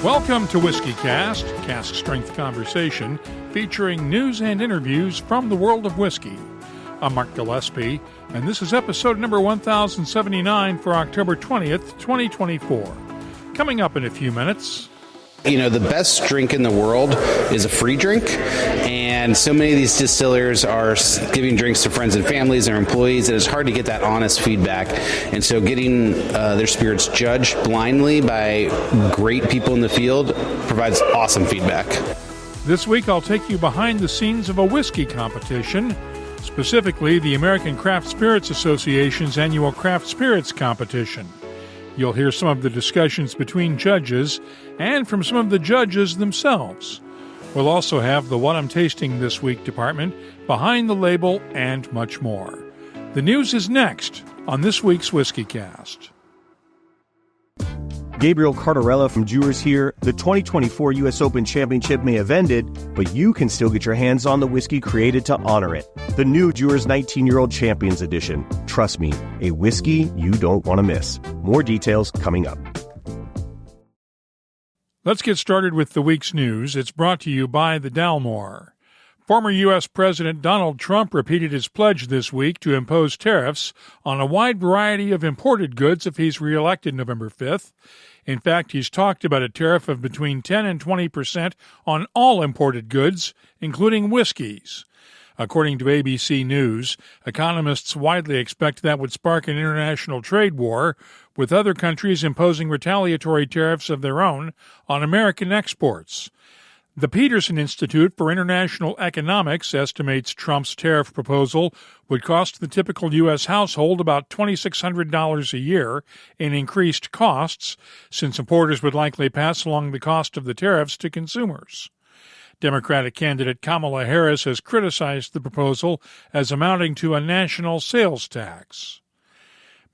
Welcome to Whiskey Cast, cask strength conversation featuring news and interviews from the world of whiskey. I'm Mark Gillespie, and this is episode number 1079 for October 20th, 2024. Coming up in a few minutes. You know, the best drink in the world is a free drink, and so many of these distillers are giving drinks to friends and families and employees, and it's hard to get that honest feedback. And so getting their spirits judged blindly by great people in the field provides awesome feedback. This week I'll take you behind the scenes of a whiskey competition, specifically the American Craft Spirits Association's annual Craft Spirits competition. You'll hear some of the discussions between judges and from some of the judges themselves. We'll also have the What I'm Tasting This Week department, behind the label, and much more. The news is next on this week's Whiskey Cast. Gabriel Cardarella from Jewers here. The 2024 U.S. Open Championship may have ended, but you can still get your hands on the whiskey created to honor it. The new Jewers 19-Year-Old Champions Edition. Trust me, a whiskey you don't want to miss. More details coming up. Let's get started with the week's news. It's brought to you by the Dalmore. Former U.S. President Donald Trump repeated his pledge this week to impose tariffs on a wide variety of imported goods if he's reelected November 5th. In fact, he's talked about a tariff of between 10 and 20% on all imported goods, including whiskies. According to ABC News, economists widely expect that would spark an international trade war, with other countries imposing retaliatory tariffs of their own on American exports. The Peterson Institute for International Economics estimates Trump's tariff proposal would cost the typical U.S. household about $2,600 a year in increased costs, since importers would likely pass along the cost of the tariffs to consumers. Democratic candidate Kamala Harris has criticized the proposal as amounting to a national sales tax.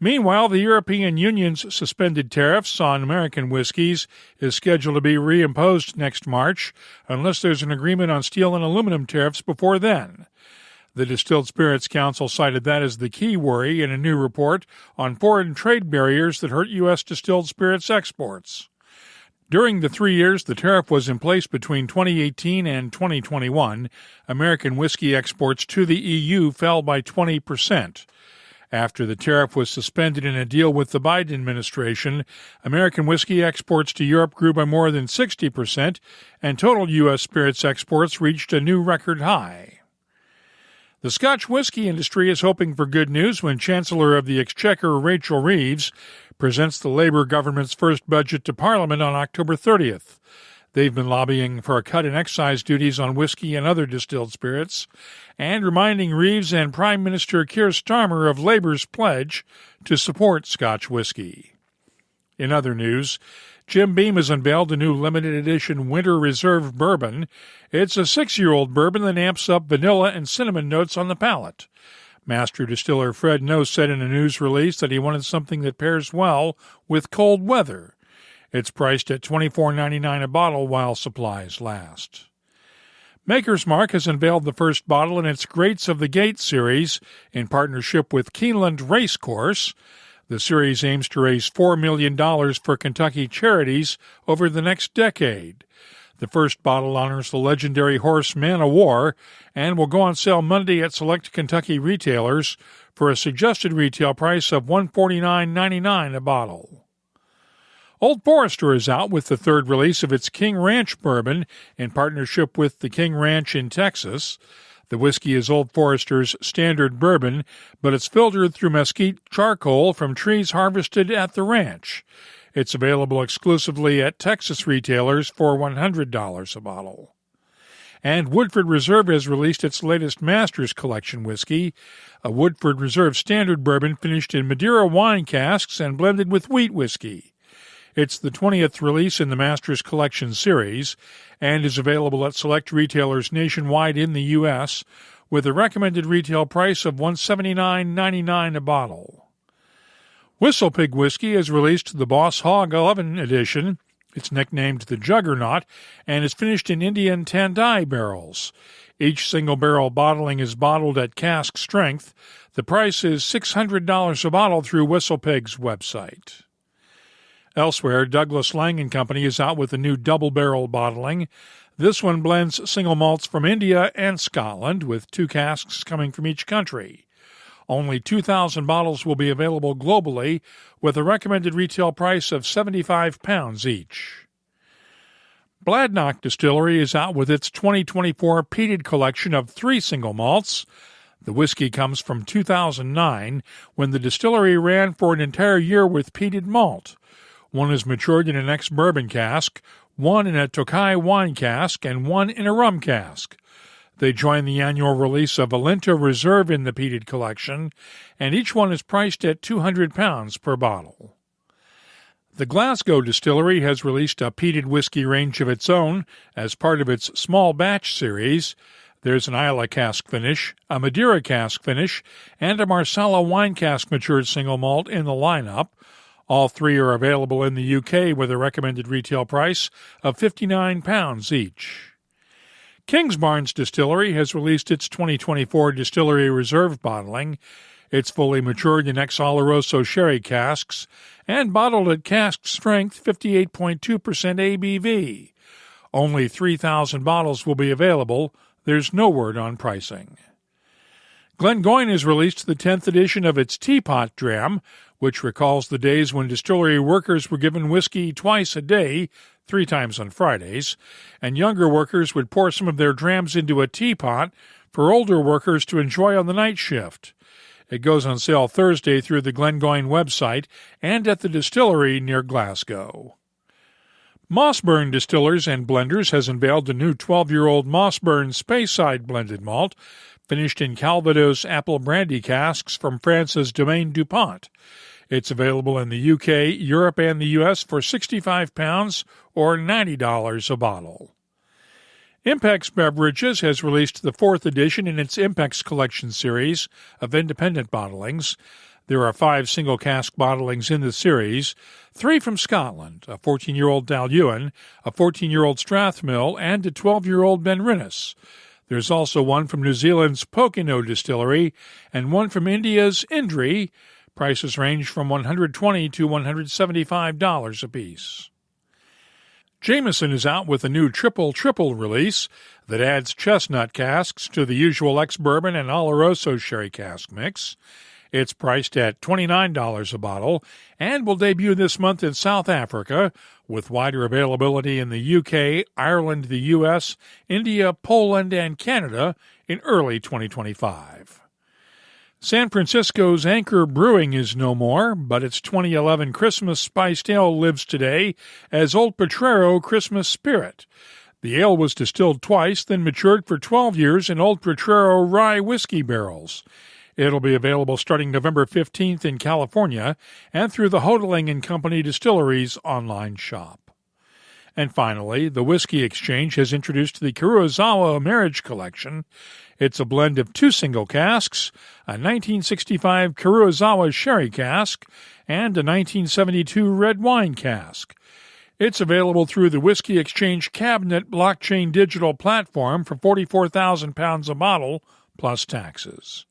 Meanwhile, the European Union's suspended tariffs on American whiskies is scheduled to be reimposed next March, unless there's an agreement on steel and aluminum tariffs before then. The Distilled Spirits Council cited that as the key worry in a new report on foreign trade barriers that hurt U.S. distilled spirits exports. During the 3 years the tariff was in place between 2018 and 2021, American whiskey exports to the EU fell by 20%. After the tariff was suspended in a deal with the Biden administration, American whiskey exports to Europe grew by more than 60%, and total U.S. spirits exports reached a new record high. The Scotch whiskey industry is hoping for good news when Chancellor of the Exchequer Rachel Reeves presents the Labour government's first budget to Parliament on October 30th. They've been lobbying for a cut in excise duties on whiskey and other distilled spirits, and reminding Reeves and Prime Minister Keir Starmer of Labour's pledge to support Scotch whiskey. In other news, Jim Beam has unveiled a new limited edition Winter Reserve bourbon. It's a 6-year-old bourbon that amps up vanilla and cinnamon notes on the palate. Master distiller Fred Noe said in a news release that he wanted something that pairs well with cold weather. It's priced at $24.99 a bottle while supplies last. Maker's Mark has unveiled the first bottle in its Greats of the Gate series in partnership with Keeneland Racecourse. The series aims to raise $4 million for Kentucky charities over the next decade. The first bottle honors the legendary horse Man o' War and will go on sale Monday at select Kentucky retailers for a suggested retail price of $149.99 a bottle. Old Forester is out with the third release of its King Ranch bourbon in partnership with the King Ranch in Texas. The whiskey is Old Forester's standard bourbon, but it's filtered through mesquite charcoal from trees harvested at the ranch. It's available exclusively at Texas retailers for $100 a bottle. And Woodford Reserve has released its latest Masters Collection whiskey, a Woodford Reserve standard bourbon finished in Madeira wine casks and blended with wheat whiskey. It's the 20th release in the Masters Collection series and is available at select retailers nationwide in the U.S. with a recommended retail price of $179.99 a bottle. Whistle Pig Whiskey has released the Boss Hog 11 edition. It's nicknamed the Juggernaut and is finished in Indian Tandai barrels. Each single barrel bottling is bottled at cask strength. The price is $600 a bottle through Whistle Pig's website. Elsewhere, Douglas Lang & Company is out with a new double-barrel bottling. This one blends single malts from India and Scotland, with 2 casks coming from each country. Only 2,000 bottles will be available globally, with a recommended retail price of £75 each. Bladnoch Distillery is out with its 2024 peated collection of 3 single malts. The whiskey comes from 2009, when the distillery ran for an entire year with peated malt. One is matured in an ex-bourbon cask, one in a Tokai wine cask, and one in a rum cask. They join the annual release of Alenta Reserve in the peated collection, and each one is priced at £200 per bottle. The Glasgow Distillery has released a peated whiskey range of its own as part of its small batch series. There's an Islay cask finish, a Madeira cask finish, and a Marsala wine cask matured single malt in the lineup. All 3 are available in the UK with a recommended retail price of £59 each. Kingsbarns Distillery has released its 2024 Distillery Reserve bottling. It's fully matured in ex-Oloroso sherry casks and bottled at cask strength 58.2% ABV. Only 3,000 bottles will be available. There's no word on pricing. Glengoyne has released the 10th edition of its Teapot Dram, which recalls the days when distillery workers were given whiskey twice a day, 3 times on Fridays, and younger workers would pour some of their drams into a teapot for older workers to enjoy on the night shift. It goes on sale Thursday through the Glengoyne website and at the distillery near Glasgow. Mossburn Distillers and Blenders has unveiled the new 12-year-old Mossburn Speyside blended malt, finished in Calvados apple brandy casks from France's Domaine DuPont. It's available in the UK, Europe, and the US for £65 or $90 a bottle. Impex Beverages has released the 4th edition in its Impex Collection series of independent bottlings. There are 5 single cask bottlings in the series, 3 from Scotland, a 14-year-old Dalhuin, a 14-year-old Strathmill, and a 12-year-old Benrinnes. There's also one from New Zealand's Pokeno Distillery and one from India's Indri. Prices range from $120 to $175 apiece. Jameson is out with a new triple release that adds chestnut casks to the usual ex-bourbon and Oloroso sherry cask mix. It's priced at $29 a bottle and will debut this month in South Africa, with wider availability in the UK, Ireland, the US, India, Poland, and Canada in early 2025. San Francisco's Anchor Brewing is no more, but its 2011 Christmas Spiced Ale lives today as Old Potrero Christmas Spirit. The ale was distilled twice, then matured for 12 years in Old Potrero rye whiskey barrels. It'll be available starting November 15th in California and through the Hodling & Company Distilleries online shop. And finally, the Whiskey Exchange has introduced the Kurosawa Marriage Collection. It's a blend of 2 single casks, a 1965 Kurosawa sherry cask, and a 1972 red wine cask. It's available through the Whiskey Exchange Cabinet blockchain digital platform for £44,000 a bottle, plus taxes.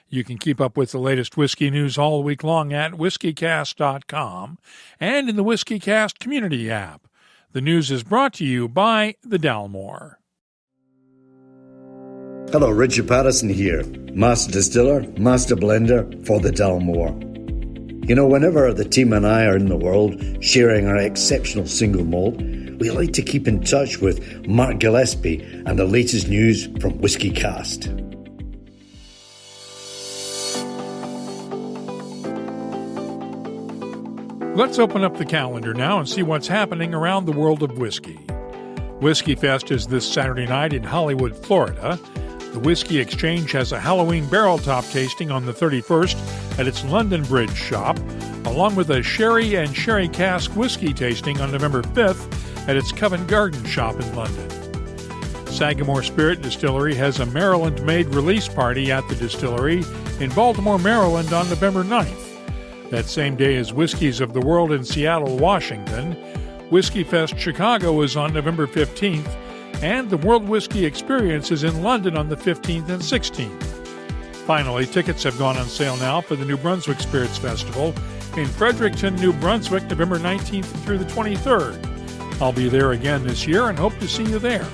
You can keep up with the latest whiskey news all week long at whiskycast.com and in the WhiskyCast community app. The news is brought to you by the Dalmore. Hello, Richard Patterson here, Master Distiller, Master Blender for the Dalmore. You know, whenever the team and I are in the world sharing our exceptional single malt, we like to keep in touch with Mark Gillespie and the latest news from WhiskyCast. Let's open up the calendar now and see what's happening around the world of whiskey. Whiskey Fest is this Saturday night in Hollywood, Florida. The Whiskey Exchange has a Halloween barrel top tasting on the 31st at its London Bridge shop, along with a sherry and sherry cask whiskey tasting on November 5th at its Covent Garden shop in London. Sagamore Spirit Distillery has a Maryland-made release party at the distillery in Baltimore, Maryland on November 9th. That same day as Whiskeys of the World in Seattle, Washington. Whiskey Fest Chicago is on November 15th, and the World Whiskey Experience is in London on the 15th and 16th. Finally, tickets have gone on sale now for the New Brunswick Spirits Festival in Fredericton, New Brunswick, November 19th through the 23rd. I'll be there again this year and hope to see you there.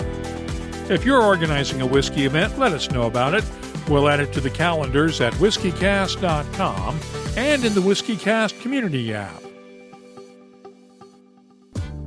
If you're organizing a whiskey event, let us know about it. We'll add it to the calendars at whiskycast.com and in the WhiskyCast community app.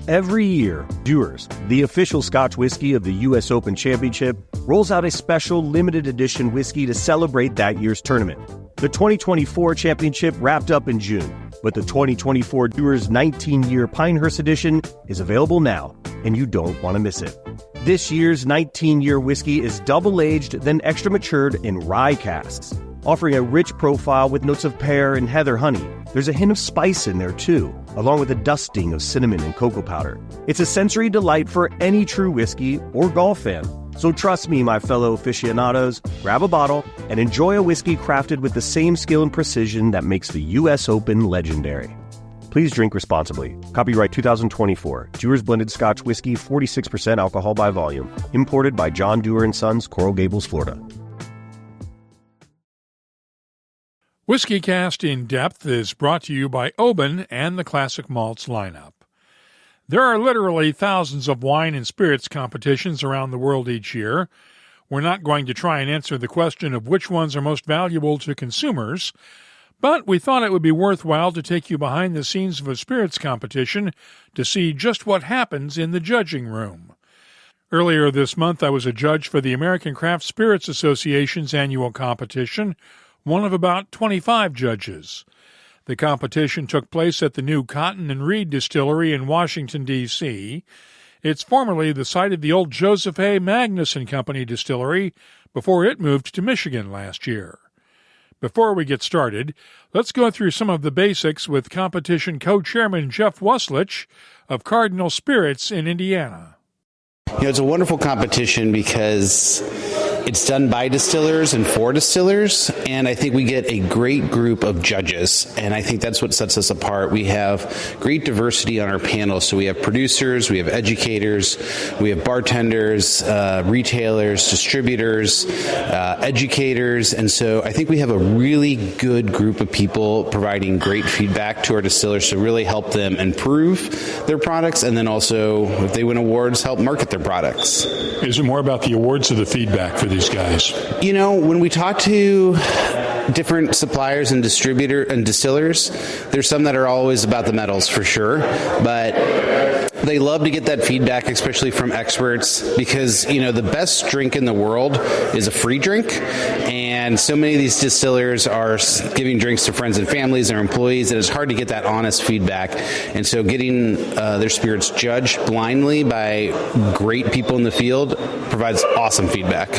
Every year, Dewar's, the official Scotch whiskey of the U.S. Open Championship, rolls out a special limited edition whiskey to celebrate that year's tournament. The 2024 championship wrapped up in June, but the 2024 Dewar's 19-year Pinehurst edition is available now, and you don't want to miss it. This year's 19-year whiskey is double-aged, then extra-matured in rye casks, offering a rich profile with notes of pear and heather honey. There's a hint of spice in there, too, along with a dusting of cinnamon and cocoa powder. It's a sensory delight for any true whiskey or golf fan. So trust me, my fellow aficionados, grab a bottle and enjoy a whiskey crafted with the same skill and precision that makes the U.S. Open legendary. Please drink responsibly. Copyright 2024. Dewar's Blended Scotch Whiskey, 46% alcohol by volume. Imported by John Dewar & Sons, Coral Gables, Florida. WhiskyCast In Depth is brought to you by Oban and the Classic Malts lineup. There are literally thousands of wine and spirits competitions around the world each year. We're not going to try and answer the question of which ones are most valuable to consumers, but we thought it would be worthwhile to take you behind the scenes of a spirits competition to see just what happens in the judging room. Earlier this month, I was a judge for the American Craft Spirits Association's annual competition, one of about 25 judges. The competition took place at the new Cotton and Reed Distillery in Washington, D.C. It's formerly the site of the old Joseph A. Magnuson Company distillery before it moved to Michigan last year. Before we get started, let's go through some of the basics with competition co-chairman Jeff Wuslich of Cardinal Spirits in Indiana. It's a wonderful competition because it's done by distillers and for distillers, and I think we get a great group of judges, and I think that's what sets us apart. We have great diversity on our panel, so we have producers, we have educators, we have bartenders, retailers, distributors, educators, and so I think we have a really good group of people providing great feedback to our distillers to really help them improve their products, and then also, if they win awards, help market their products. Is it more about the awards or the feedback for these guys? When we talk to different suppliers and distillers, there's some that are always about the medals for sure, but they love to get that feedback, especially from experts, because, the best drink in the world is a free drink, and so many of these distillers are giving drinks to friends and families and employees, and it's hard to get that honest feedback, and so getting their spirits judged blindly by great people in the field provides awesome feedback.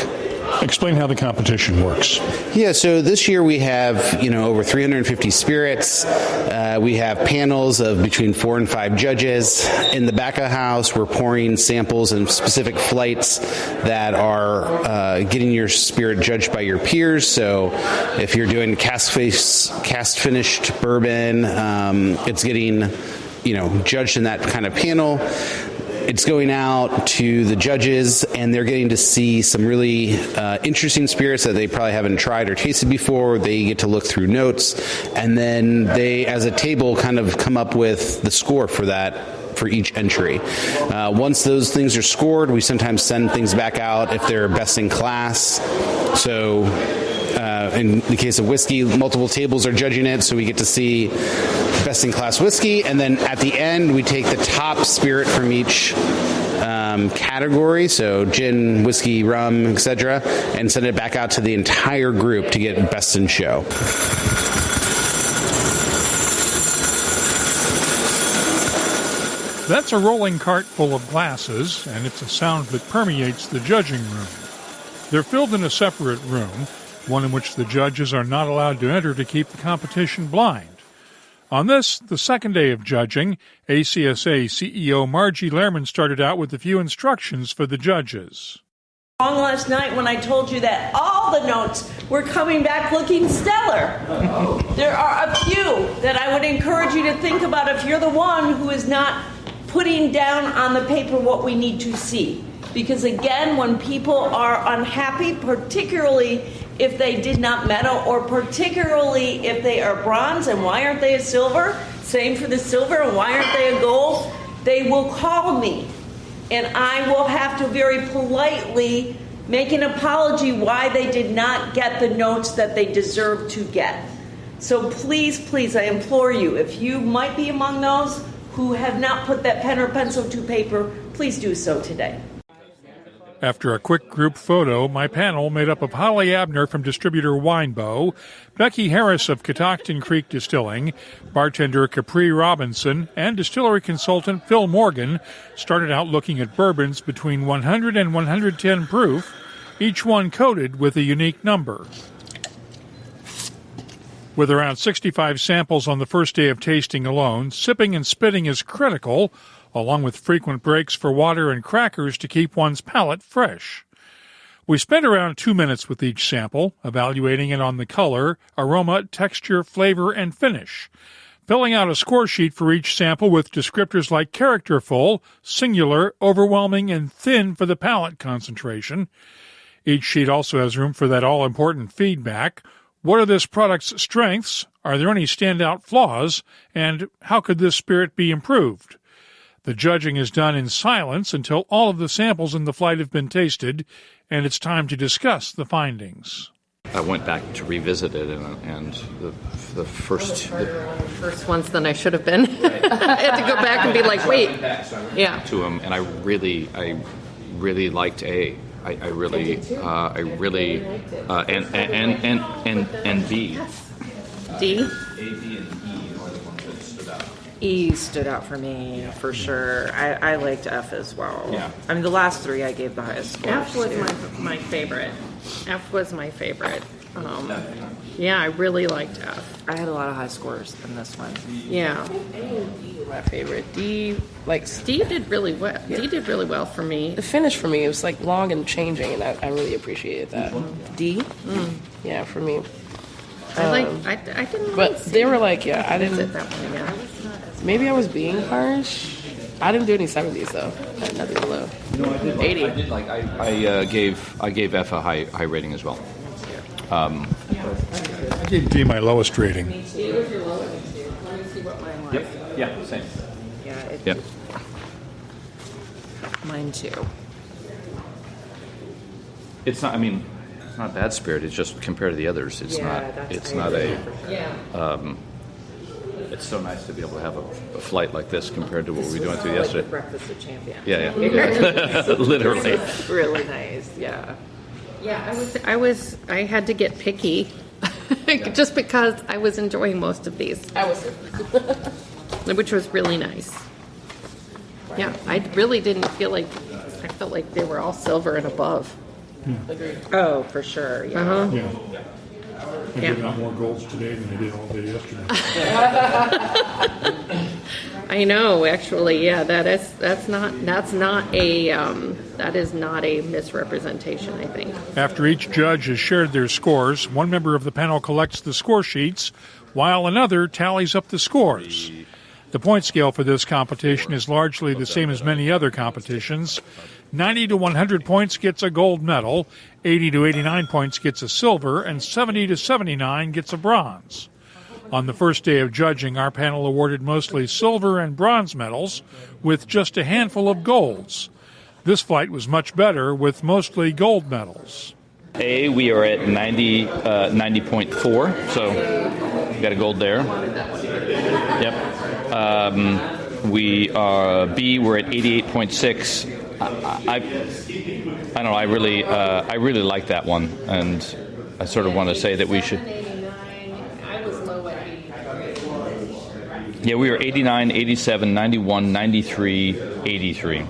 Explain how the competition works. Yeah, so this year we have, over 350 spirits. We have panels of between 4 and 5 judges. In the back of the house, we're pouring samples and specific flights that are getting your spirit judged by your peers. So if you're doing cast-finished bourbon, it's getting, judged in that kind of panel. It's going out to the judges, and they're getting to see some really interesting spirits that they probably haven't tried or tasted before. They get to look through notes, and then they, as a table, kind of come up with the score for that for each entry. Once those things are scored, we sometimes send things back out if they're best in class. So in the case of whiskey, multiple tables are judging it, so we get to see best in class whiskey, and then at the end we take the top spirit from each category, so gin, whiskey, rum, etc., and send it back out to the entire group to get best in show. That's a rolling cart full of glasses, and it's a sound that permeates the judging room. They're filled in a separate room, one in which the judges are not allowed to enter to keep the competition blind. On this, the second day of judging, ACSA CEO Margie Lehrman started out with a few instructions for the judges. Last night when I told you that all the notes were coming back looking stellar. There are a few that I would encourage you to think about if you're the one who is not putting down on the paper what we need to see. Because again, when people are unhappy, particularly if they did not medal, or particularly if they are bronze and why aren't they a silver? Same for the silver, and why aren't they a gold? They will call me, and I will have to very politely make an apology why they did not get the notes that they deserve to get. So please, please, I implore you, if you might be among those who have not put that pen or pencil to paper, please do so today. After a quick group photo, my panel, made up of Holly Abner from distributor Winebow, Becky Harris of Catoctin Creek Distilling, bartender Capri Robinson, and distillery consultant Phil Morgan, started out looking at bourbons between 100 and 110 proof, each one coated with a unique number. With around 65 samples on the first day of tasting alone, sipping and spitting is critical, along with frequent breaks for water and crackers to keep one's palate fresh. We spent around 2 minutes with each sample, evaluating it on the color, aroma, texture, flavor, and finish, filling out a score sheet for each sample with descriptors like characterful, singular, overwhelming, and thin for the palate concentration. Each sheet also has room for that all-important feedback. What are this product's strengths? Are there any standout flaws? And how could this spirit be improved? The judging is done in silence until all of the samples in the flight have been tasted, and it's time to discuss the findings. I went back to revisit it, and the first ones than I should have been. I had to go back and be like, wait, yeah. To him, and I really liked A. I really and B. D. A, B, and E are the ones that stood out. E stood out for me for sure. I liked F as well. Yeah. I mean, the last three I gave the highest score. F was my favorite. F was my favorite. Yeah, I really liked F. I had a lot of high scores in this one. Yeah. My favorite. D, like D did really well. Yeah. D did really well for me. The finish for me, it was like long and changing, and I really appreciated that. D? Yeah, for me. I didn't. But really they were like, yeah, I it didn't. that one. Yeah. Maybe I was being harsh. I didn't do any 70s though. I had nothing below. No, I did. 80. I did like. I gave F a high rating as well. I gave D my lowest rating. D was your lowest. Let me see what mine was. Yep. Yeah. Same. Yeah. Yep. Mine too. It's not. I mean, it's not bad spirit. It's just compared to the others. It's not. It's not a. Yeah. It's so nice to be able to have a flight like this compared to what we went through yesterday. Like the Breakfast of Champions. Yeah. Literally. Really nice. Yeah. Yeah, I had to get picky just because I was enjoying most of these. I was. Which was really nice. Yeah, I really didn't feel like, I felt like they were all silver and above. Agreed. Oh, for sure. Yeah. Uh-huh. Yeah. I gave out more golds today than I did all day yesterday. I know, actually, yeah, that is not a misrepresentation, I think. After each judge has shared their scores, one member of the panel collects the score sheets, while another tallies up the scores. The point scale for this competition is largely the same as many other competitions. 90 to 100 points gets a gold medal, 80 to 89 points gets a silver, and 70 to 79 gets a bronze. On the first day of judging, our panel awarded mostly silver and bronze medals, with just a handful of golds. This flight was much better, with mostly gold medals. A, we are at 90.4, so got a gold there. Yep. We are B, we're at 88.6. I don't know. I really like that one, and I sort of want to say that we should. I was low at 83. Yeah, we were 89, 87, 91, 93, 83.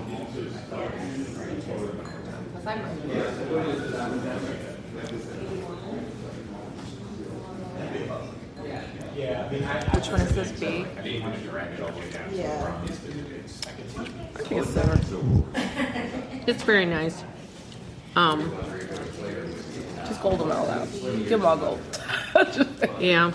Which one is this, B? Yeah. I think it's 7. It's very nice. Just gold them all out. Give them all gold. Yeah.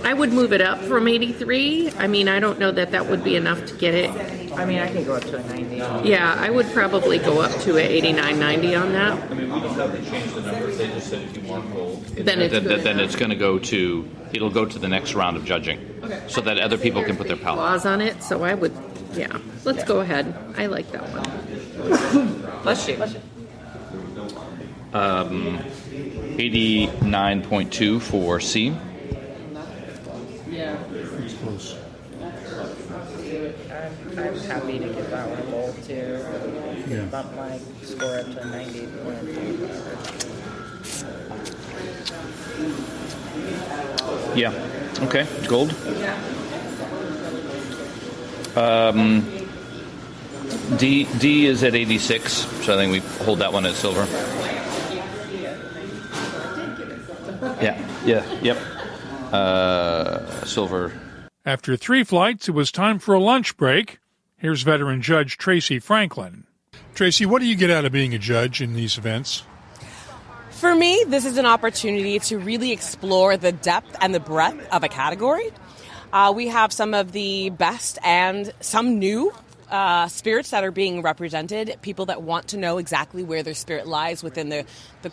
I would move it up from 83. I mean, I don't know that would be enough to get it. I mean, I can go up to a 90. Yeah, I would probably go up to a 89, 90 on that. I mean, we don't have to change the numbers. They just said if you want gold, Then it's going to go to, it'll go to the next round of judging, so that other people can put their palate. Laws on it, so I would, yeah. Let's go ahead. I like that one. Bless you. 89.2 for C. Yeah. I'm happy to give that one a gold too. Yeah. Bump my score up to 90. Yeah. Okay. Gold. D is at 86, so I think we hold that one at silver. Yep. Silver. After 3 flights, it was time for a lunch break. Here's veteran judge Tracy Franklin. Tracy, what do you get out of being a judge in these events? For me, this is an opportunity to really explore the depth and the breadth of a category. We have some of the best and some new spirits that are being represented, people that want to know exactly where their spirit lies within the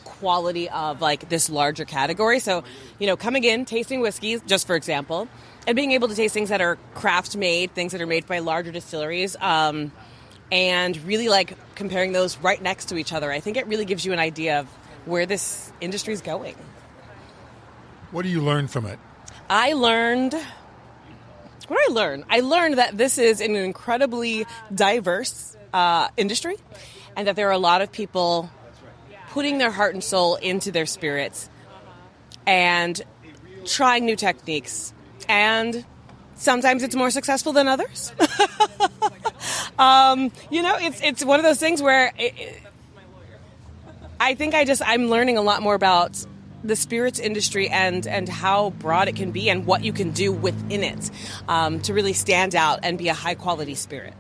quality of like this larger category. So, coming in, tasting whiskeys, just for example, and being able to taste things that are craft made, things that are made by larger distilleries, and really like comparing those right next to each other. I think it really gives you an idea of where this industry is going. What do you learn from it? I learned that this is an incredibly diverse industry, and that there are a lot of people putting their heart and soul into their spirits and trying new techniques. And sometimes it's more successful than others. It's one of those things where I think I'm learning a lot more about the spirits industry and how broad it can be and what you can do within it to really stand out and be a high quality spirit.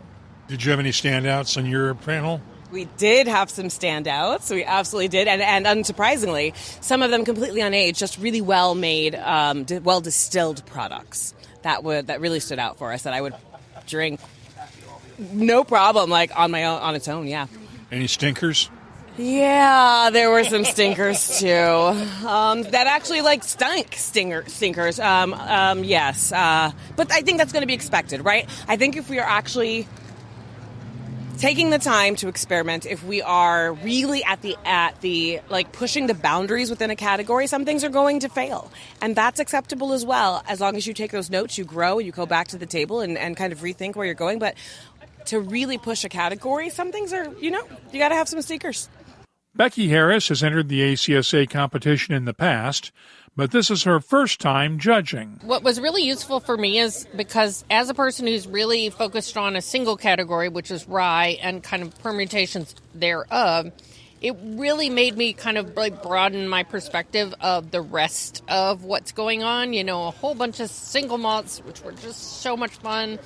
Did you have any standouts on your panel? We did have some standouts. We absolutely did. And unsurprisingly, some of them completely unaged, just really well made, well distilled products that really stood out for us that I would drink no problem, like on my own, on its own. Yeah. Any stinkers? Yeah, there were some stinkers too. That actually stinkers. Yes. But I think that's going to be expected, right? I think if we are actually taking the time to experiment, if we are really at the like pushing the boundaries within a category, some things are going to fail. And that's acceptable as well. As long as you take those notes, you grow, you go back to the table and kind of rethink where you're going. But to really push a category, some things are, you got to have some stinkers. Becky Harris has entered the ACSA competition in the past, but this is her first time judging. What was really useful for me is because as a person who's really focused on a single category, which is rye and kind of permutations thereof, it really made me kind of like broaden my perspective of the rest of what's going on. A whole bunch of single malts, which were just so much fun.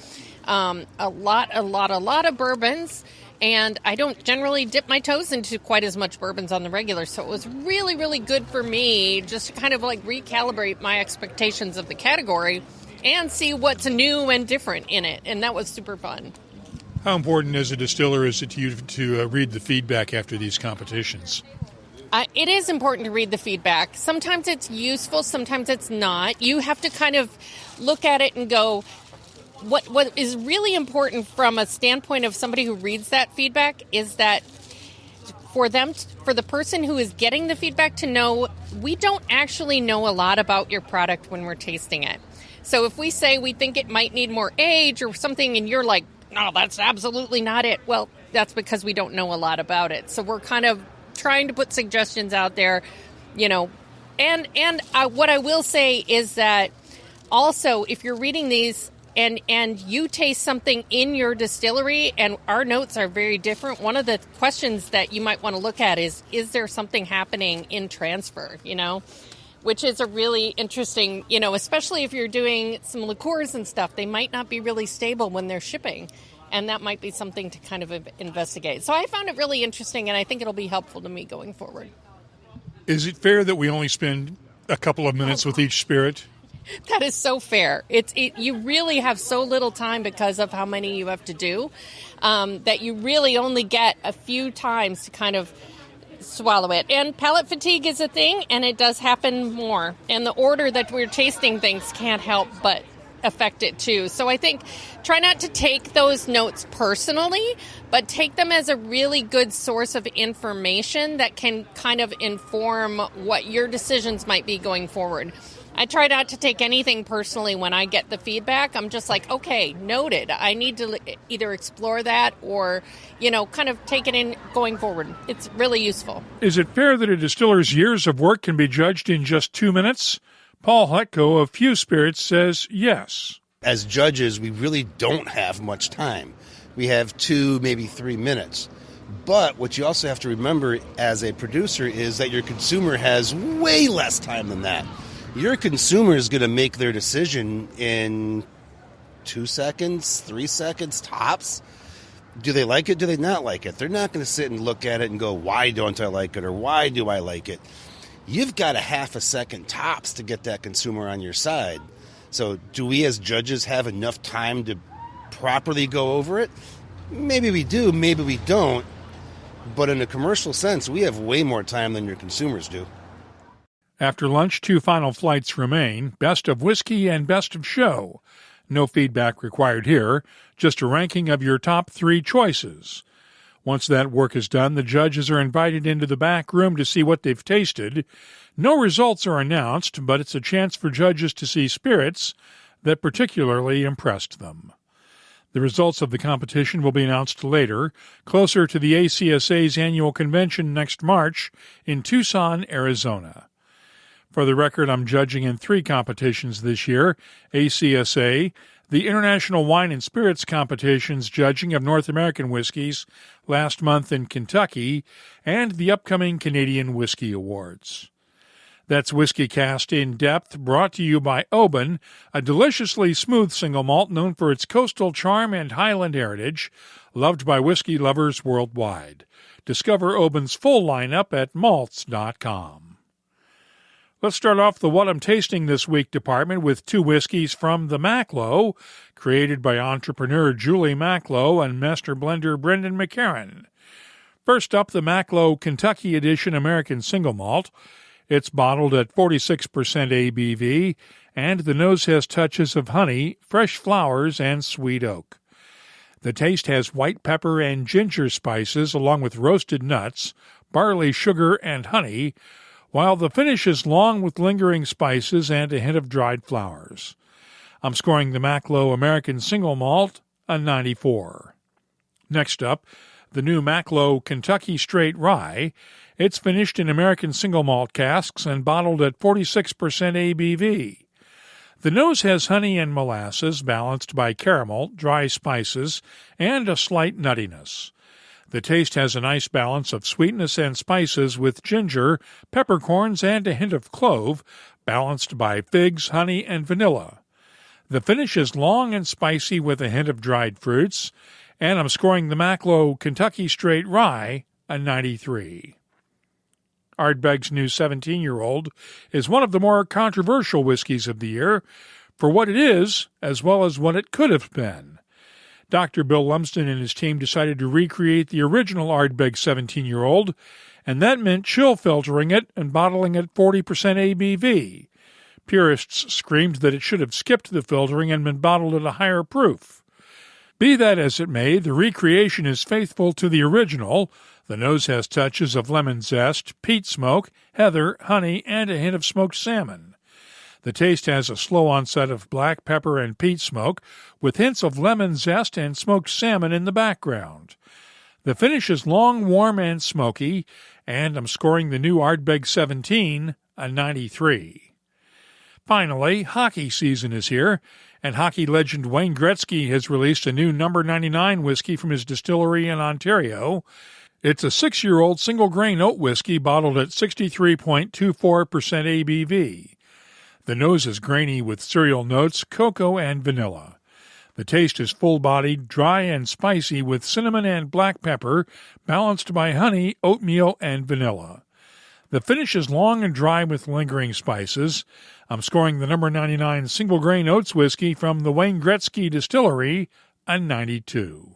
A lot of bourbons. And I don't generally dip my toes into quite as much bourbons on the regular. So it was really, really good for me just to kind of like recalibrate my expectations of the category and see what's new and different in it. And that was super fun. How important as a distiller is it to you to read the feedback after these competitions? It is important to read the feedback. Sometimes it's useful, sometimes it's not. You have to kind of look at it and go, what is really important from a standpoint of somebody who reads that feedback is that for the person who is getting the feedback to know, we don't actually know a lot about your product when we're tasting it. So if we say we think it might need more age or something and you're like, no, that's absolutely not it. Well, that's because we don't know a lot about it. So we're kind of trying to put suggestions out there, and what I will say is that also if you're reading these and you taste something in your distillery and our notes are very different, one of the questions that you might want to look at is there something happening in transfer, which is a really interesting, especially if you're doing some liqueurs and stuff, they might not be really stable when they're shipping. And that might be something to kind of investigate. So I found it really interesting, and I think it'll be helpful to me going forward. Is it fair that we only spend a couple of minutes with each spirit? That is so fair. You really have so little time because of how many you have to do that you really only get a few times to kind of swallow it. And palate fatigue is a thing, and it does happen more. And the order that we're tasting things can't help but affect it too. So I think try not to take those notes personally, but take them as a really good source of information that can kind of inform what your decisions might be going forward. I try not to take anything personally when I get the feedback. I'm just like, okay, noted. I need to either explore that or, kind of take it in going forward. It's really useful. Is it fair that a distiller's years of work can be judged in just 2 minutes? Paul Hetko of Few Spirits says yes. As judges, we really don't have much time. We have 2, maybe 3 minutes. But what you also have to remember as a producer is that your consumer has way less time than that. Your consumer is going to make their decision in 2 seconds, 3 seconds, tops. Do they like it? Do they not like it? They're not going to sit and look at it and go, why don't I like it? Or why do I like it? You've got a half a second tops to get that consumer on your side. So do we as judges have enough time to properly go over it? Maybe we do, maybe we don't. But in a commercial sense, we have way more time than your consumers do. After lunch, 2 final flights remain, Best of Whiskey and Best of Show. No feedback required here, just a ranking of your top 3 choices. Once that work is done, the judges are invited into the back room to see what they've tasted. No results are announced, but it's a chance for judges to see spirits that particularly impressed them. The results of the competition will be announced later, closer to the ACSA's annual convention next March in Tucson, Arizona. For the record, I'm judging in 3 competitions this year: ACSA, the International Wine and Spirits Competition's judging of North American whiskeys last month in Kentucky, and the upcoming Canadian Whiskey Awards. That's WhiskyCast in Depth, brought to you by Oban, a deliciously smooth single malt known for its coastal charm and Highland heritage, loved by whiskey lovers worldwide. Discover Oban's full lineup at malts.com. Let's start off the What I'm Tasting This Week department with 2 whiskeys from the Macklow, created by entrepreneur Julie Macklow and master blender Brendan McCarran. First up, the Macklow Kentucky Edition American Single Malt. It's bottled at 46% ABV, and the nose has touches of honey, fresh flowers, and sweet oak. The taste has white pepper and ginger spices along with roasted nuts, barley sugar, and honey, while the finish is long with lingering spices and a hint of dried flowers. I'm scoring the Macklow American Single Malt a 94. Next up, the new Macklow Kentucky Straight Rye. It's finished in American Single Malt casks and bottled at 46% ABV. The nose has honey and molasses balanced by caramel, dry spices, and a slight nuttiness. The taste has a nice balance of sweetness and spices with ginger, peppercorns, and a hint of clove, balanced by figs, honey, and vanilla. The finish is long and spicy with a hint of dried fruits, and I'm scoring the Macklow Kentucky Straight Rye a 93. Ardbeg's new 17-year-old is one of the more controversial whiskeys of the year for what it is as well as what it could have been. Dr. Bill Lumsden and his team decided to recreate the original Ardbeg 17-year-old, and that meant chill filtering it and bottling at 40% ABV. Purists screamed that it should have skipped the filtering and been bottled at a higher proof. Be that as it may, the recreation is faithful to the original. The nose has touches of lemon zest, peat smoke, heather, honey, and a hint of smoked salmon. The taste has a slow onset of black pepper and peat smoke, with hints of lemon zest and smoked salmon in the background. The finish is long, warm, and smoky, and I'm scoring the new Ardbeg 17 a 93. Finally, hockey season is here, and hockey legend Wayne Gretzky has released a new No. 99 whiskey from his distillery in Ontario. It's a 6-year-old single-grain oat whiskey bottled at 63.24% ABV. The nose is grainy with cereal notes, cocoa, and vanilla. The taste is full-bodied, dry, and spicy with cinnamon and black pepper, balanced by honey, oatmeal, and vanilla. The finish is long and dry with lingering spices. I'm scoring the number 99 single grain oats whiskey from the Wayne Gretzky Distillery a 92.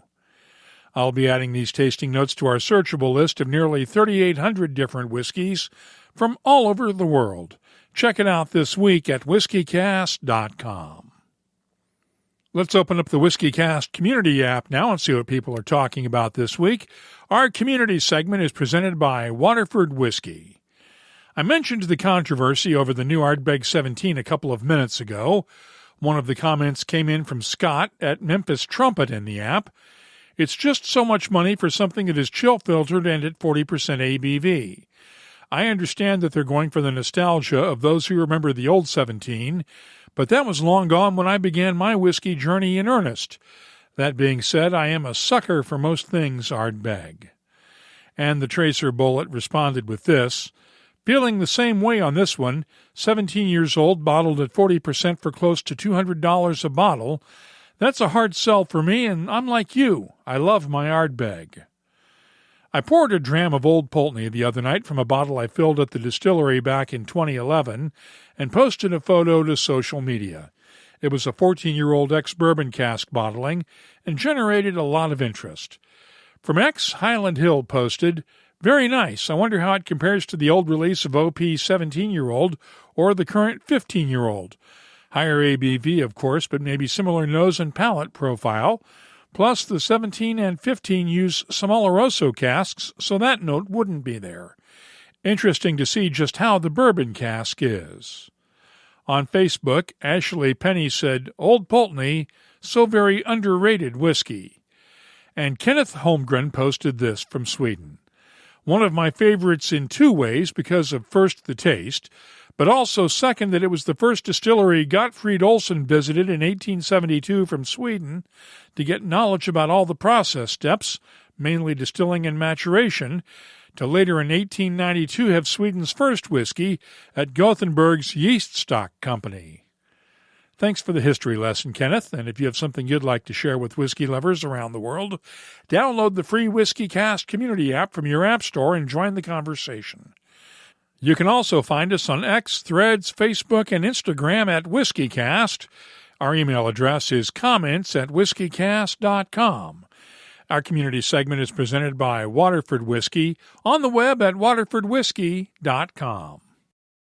I'll be adding these tasting notes to our searchable list of nearly 3,800 different whiskeys from all over the world. Check it out this week at whiskycast.com. Let's open up the WhiskyCast community app now and see what people are talking about this week. Our community segment is presented by Waterford Whiskey. I mentioned the controversy over the new Ardbeg 17 a couple of minutes ago. One of the comments came in from Scott at Memphis Trumpet in the app. It's just so much money for something that is chill-filtered and at 40% ABV. I understand that they're going for the nostalgia of those who remember the old 17, but that was long gone when I began my whiskey journey in earnest. That being said, I am a sucker for most things Ardbeg. And the Tracer Bullet responded with this: feeling the same way on this one, 17 years old, bottled at 40% for close to $200 a bottle. That's a hard sell for me, and I'm like you. I love my Ardbeg. I poured a dram of Old Pulteney the other night from a bottle I filled at the distillery back in 2011 and posted a photo to social media. It was a 14-year-old ex-bourbon cask bottling and generated a lot of interest. From ex-Highland Hill posted, very nice. I wonder how it compares to the old release of OP 17-year-old or the current 15-year-old. Higher ABV, of course, but maybe similar nose and palate profile. Plus, the 17 and 15 use some Oloroso casks, so that note wouldn't be there. Interesting to see just how the bourbon cask is. On Facebook, Ashley Penny said, Old Pulteney, so very underrated whiskey. And Kenneth Holmgren posted this from Sweden. One of my favorites in two ways because of first the taste, but also second that it was the first distillery Gottfried Olsen visited in 1872 from Sweden to get knowledge about all the process steps, mainly distilling and maturation, to later in 1892 have Sweden's first whiskey at Gothenburg's Yeast Stock Company. Thanks for the history lesson, Kenneth, and if you have something you'd like to share with whiskey lovers around the world, download the free WhiskyCast community app from your app store and join the conversation. You can also find us on X, Threads, Facebook, and Instagram at WhiskyCast. Our email address is comments@whiskycast.com. Our community segment is presented by Waterford Whiskey on the web at waterfordwhiskey.com.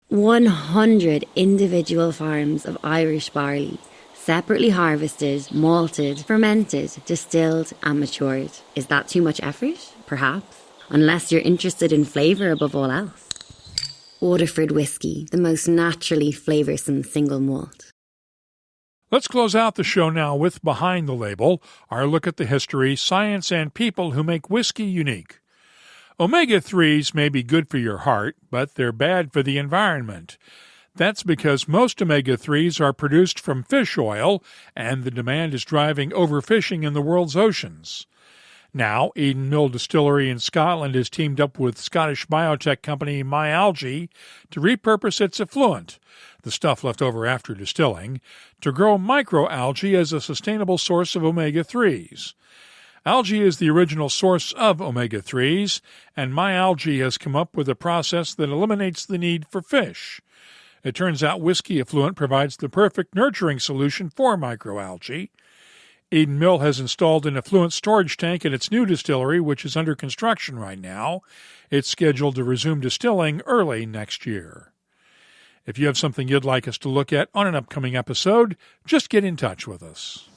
100 individual farms of Irish barley, separately harvested, malted, fermented, distilled, and matured. Is that too much effort? Perhaps. Unless you're interested in flavour above all else. Waterford Whiskey, the most naturally flavoursome single malt. Let's close out the show now with Behind the Label, our look at the history, science, and people who make whiskey unique. Omega-3s may be good for your heart, but they're bad for the environment. That's because most omega-3s are produced from fish oil, and the demand is driving overfishing in the world's oceans. Now, Eden Mill Distillery in Scotland has teamed up with Scottish biotech company MyAlgae to repurpose its effluent, the stuff left over after distilling, to grow microalgae as a sustainable source of omega-3s. Algae is the original source of omega-3s, and MyAlgae has come up with a process that eliminates the need for fish. It turns out whiskey effluent provides the perfect nurturing solution for microalgae. Eden Mill has installed an effluent storage tank in its new distillery, which is under construction right now. It's scheduled to resume distilling early next year. If you have something you'd like us to look at on an upcoming episode, just get in touch with us.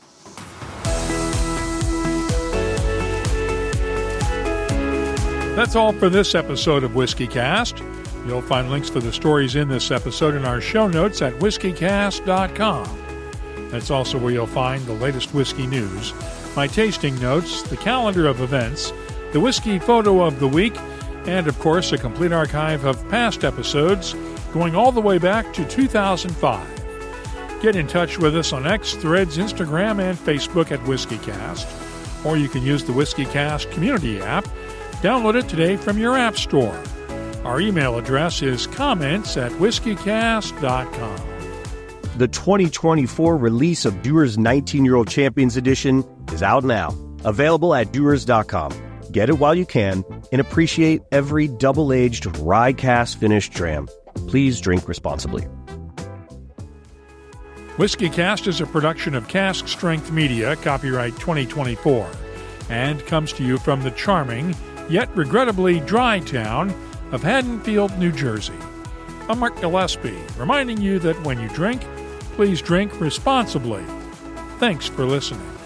That's all for this episode of WhiskyCast. You'll find links to the stories in this episode in our show notes at whiskycast.com. That's also where you'll find the latest whiskey news, my tasting notes, the calendar of events, the whiskey photo of the week, and, of course, a complete archive of past episodes going all the way back to 2005. Get in touch with us on X, Threads, Instagram, and Facebook at WhiskyCast, or you can use the WhiskyCast community app. Download it today from your app store. Our email address is comments@whiskycast.com. The 2024 release of Dewar's 19-Year-Old Champions Edition is out now. Available at Dewars.com. Get it while you can and appreciate every double-aged rye cask finished dram. Please drink responsibly. Whiskey Cast is a production of Cask Strength Media, copyright 2024, and comes to you from the charming, yet regrettably dry town of Haddonfield, New Jersey. I'm Mark Gillespie, reminding you that when you drink, please drink responsibly. Thanks for listening.